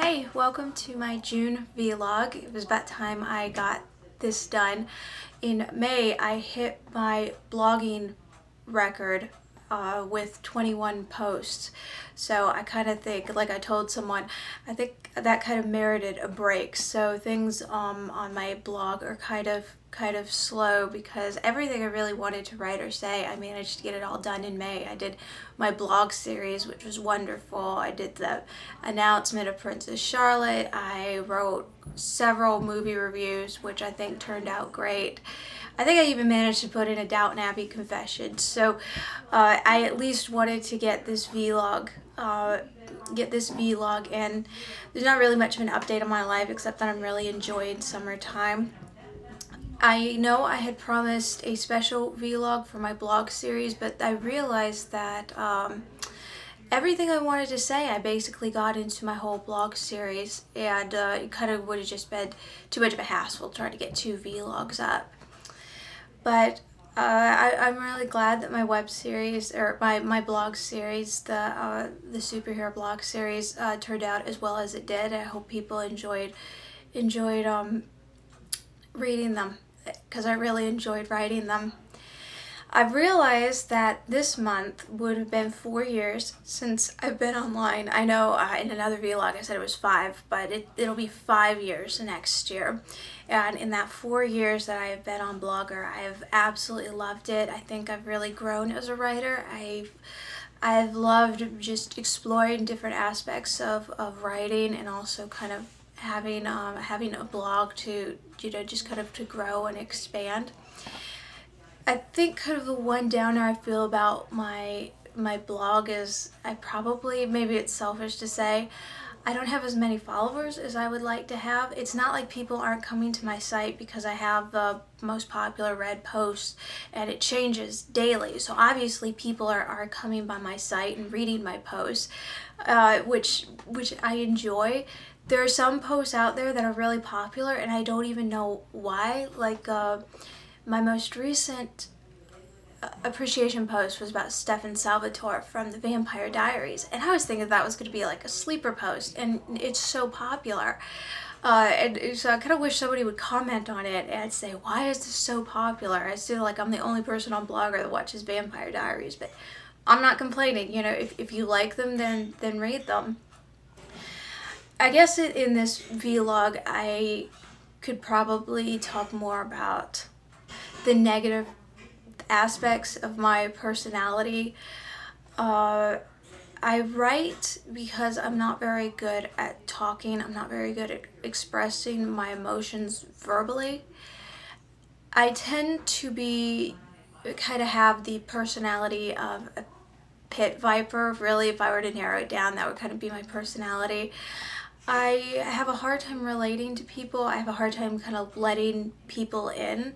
Hey, welcome to my June vlog. It was about time I got this done. In May, I hit my blogging record with 21 posts. So I kind of think, like I told someone, I think that kind of merited a break. So things on my blog are kind of slow because everything I really wanted to write or say, I managed to get it all done in May. I did my blog series, which was wonderful. I did the announcement of Princess Charlotte. I wrote several movie reviews, which I think turned out great. I think I even managed to put in a Downton Abbey confession. So I at least wanted to get this vlog and there's not really much of an update on my life except that I'm really enjoying summertime. I know I had promised a special vlog for my blog series, but I realized that everything I wanted to say I basically got into my whole blog series, and it kind of would have just been too much of a hassle trying to get two vlogs up. But I'm really glad that my web series, or my blog series, the superhero blog series, turned out as well as it did. I hope people enjoyed reading them because I really enjoyed writing them. I've realized that this month would have been 4 years since I've been online. I know in another vlog I said it was 5, but it'll be 5 years next year. And in that 4 years that I have been on Blogger, I have absolutely loved it. I think I've really grown as a writer. I've loved just exploring different aspects of writing, and also kind of having a blog to just kind of to grow and expand. I think kind of the one downer I feel about my blog is maybe it's selfish to say, I don't have as many followers as I would like to have. It's not like people aren't coming to my site because I have the most popular read posts and it changes daily. So obviously people are coming by my site and reading my posts, which I enjoy. There are some posts out there that are really popular and I don't even know why. Like my most recent appreciation post was about Stefan Salvatore from the Vampire Diaries, and I was thinking that was going to be like a sleeper post, and it's so popular. And so I kind of wish somebody would comment on it and say, why is this so popular? I feel like I'm the only person on Blogger that watches Vampire Diaries, but I'm not complaining. If you like them, then read them. I guess in this vlog, I could probably talk more about the negative aspects of my personality. I write because I'm not very good at talking. I'm not very good at expressing my emotions verbally. I tend to be kind of have the personality of a pit viper. Really, if I were to narrow it down, that would kind of be my personality. I have a hard time relating to people. I have a hard time kind of letting people in.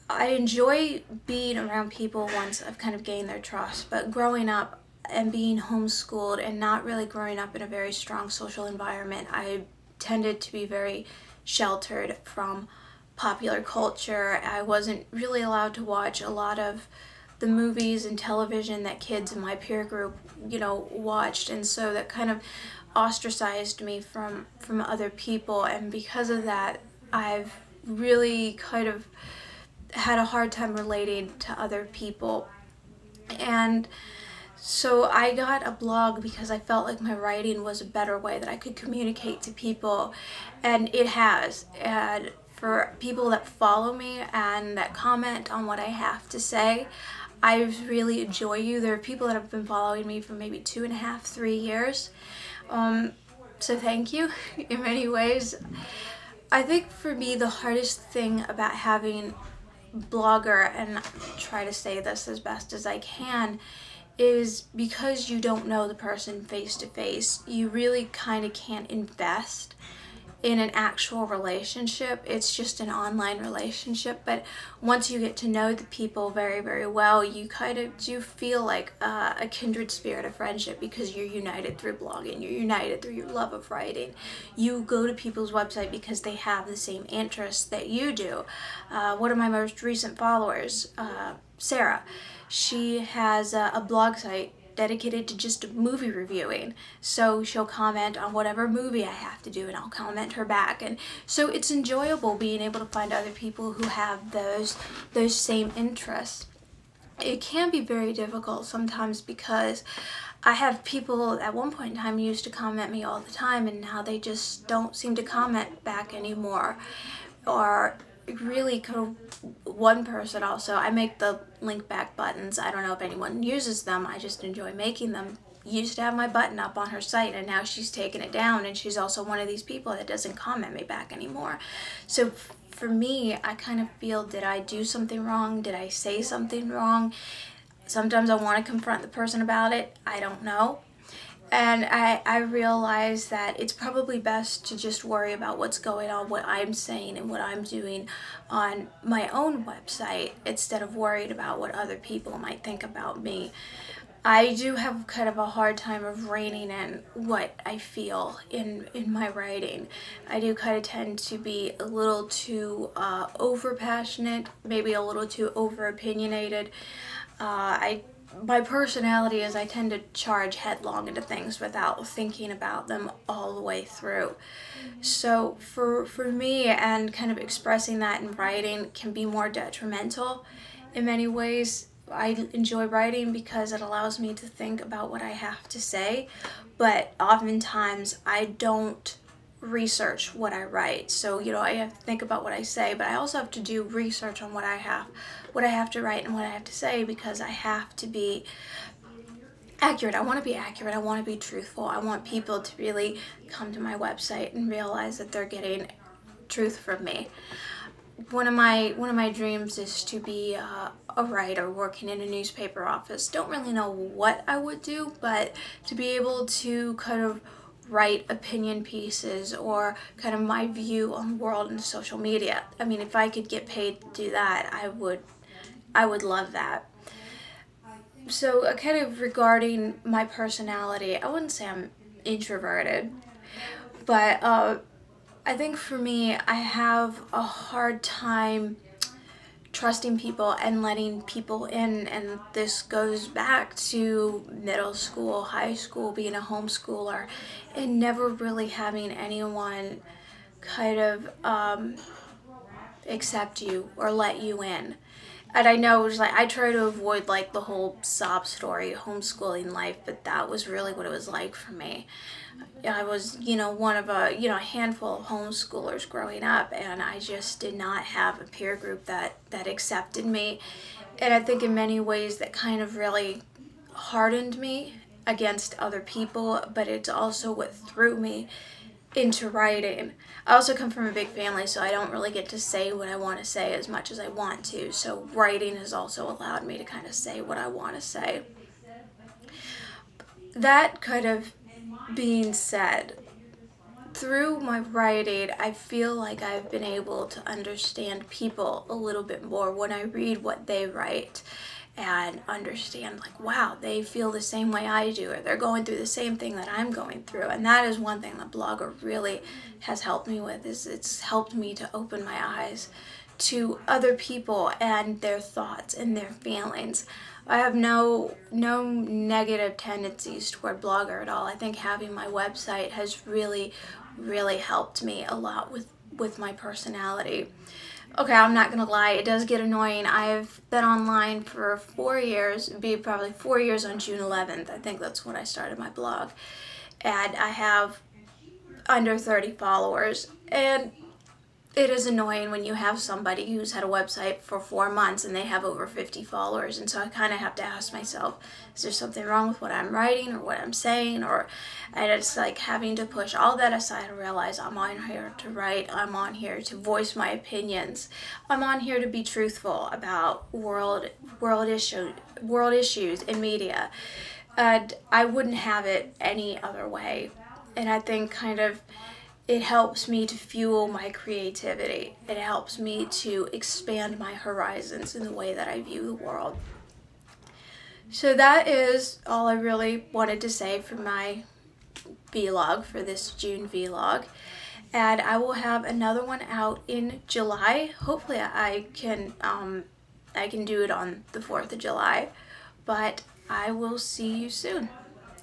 I enjoy being around people once I've kind of gained their trust, but growing up and being homeschooled and not really growing up in a very strong social environment, I tended to be very sheltered from popular culture. I wasn't really allowed to watch a lot of the movies and television that kids in my peer group, watched, and so that kind of ostracized me from other people, and because of that, I've really kind of had a hard time relating to other people. And so I got a blog because I felt like my writing was a better way that I could communicate to people, and it has. And for people that follow me and that comment on what I have to say, I really enjoy you. There are people that have been following me for maybe 2.5, 3 years. So thank you in many ways. I think for me the hardest thing about having Blogger, and try to say this as best as I can, is because you don't know the person face to face, you really kind of can't invest in an actual relationship. It's just an online relationship, but once you get to know the people very, very well, you kind of do feel like a kindred spirit of friendship because you're united through blogging, you're united through your love of writing. You go to people's website because they have the same interests that you do. One of my most recent followers, Sarah, she has a blog site dedicated to just movie reviewing. So she'll comment on whatever movie I have to do and I'll comment her back. And so it's enjoyable being able to find other people who have those same interests. It can be very difficult sometimes because I have people at one point in time used to comment me all the time, and now they just don't seem to comment back anymore. Or really one person also, I make the link back buttons. I don't know if anyone uses them, I just enjoy making them. Used to have my button up on her site, and now she's taken it down, and she's also one of these people that doesn't comment me back anymore. So for me, I kind of feel, did I do something wrong? Did I say something wrong? Sometimes I want to confront the person about it. I don't know. And I realize that it's probably best to just worry about what's going on, what I'm saying and what I'm doing on my own website, instead of worried about what other people might think about me. I do have kind of a hard time of reining in what I feel in my writing. I do kind of tend to be a little too over passionate, maybe a little too over opinionated. My personality is I tend to charge headlong into things without thinking about them all the way through. So for me, and kind of expressing that in writing can be more detrimental in many ways. I enjoy writing because it allows me to think about what I have to say, but oftentimes I don't research what I write. So, I have to think about what I say, but I also have to do research on what I have to write and what I have to say, because I have to be accurate. I want to be accurate. I want to be truthful. I want people to really come to my website and realize that they're getting truth from me. One of my dreams is to be a writer working in a newspaper office. Don't really know what I would do, but to be able to kind of write opinion pieces or kind of my view on the world and social media. I mean, if I could get paid to do that, I would love that. So kind of regarding my personality, I wouldn't say I'm introverted, but I think for me, I have a hard time trusting people and letting people in, and this goes back to middle school, high school, being a homeschooler, and never really having anyone kind of accept you or let you in. And I know it was like, I try to avoid like the whole sob story homeschooling life, but that was really what it was like for me. I was, one of a handful of homeschoolers growing up, and I just did not have a peer group that accepted me. And I think in many ways that kind of really hardened me against other people, but it's also what threw me into writing. I also come from a big family, so I don't really get to say what I want to say as much as I want to. So writing has also allowed me to kind of say what I want to say. That kind of being said, through my writing, I feel like I've been able to understand people a little bit more when I read what they write, and understand like, wow, they feel the same way I do, or they're going through the same thing that I'm going through. And that is one thing that Blogger really has helped me with, is it's helped me to open my eyes to other people and their thoughts and their feelings. I have no negative tendencies toward Blogger at all. I think having my website has really helped me a lot with my personality. Okay, I'm not gonna lie, it does get annoying. I've been online for 4 years, it'd be probably 4 years on June 11th. I think that's when I started my blog. And I have under 30 followers. And it is annoying when you have somebody who's had a website for 4 months and they have over 50 followers. And so I kind of have to ask myself, is there something wrong with what I'm writing or what I'm saying? And it's like having to push all that aside and realize I'm on here to write. I'm on here to voice my opinions. I'm on here to be truthful about world issues in media. And I wouldn't have it any other way. And I think kind of it helps me to fuel my creativity. It helps me to expand my horizons in the way that I view the world. So that is all I really wanted to say for my vlog, for this June vlog. And I will have another one out in July. Hopefully I can do it on the 4th of July. But I will see you soon,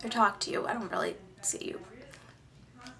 or talk to you. I don't really see you.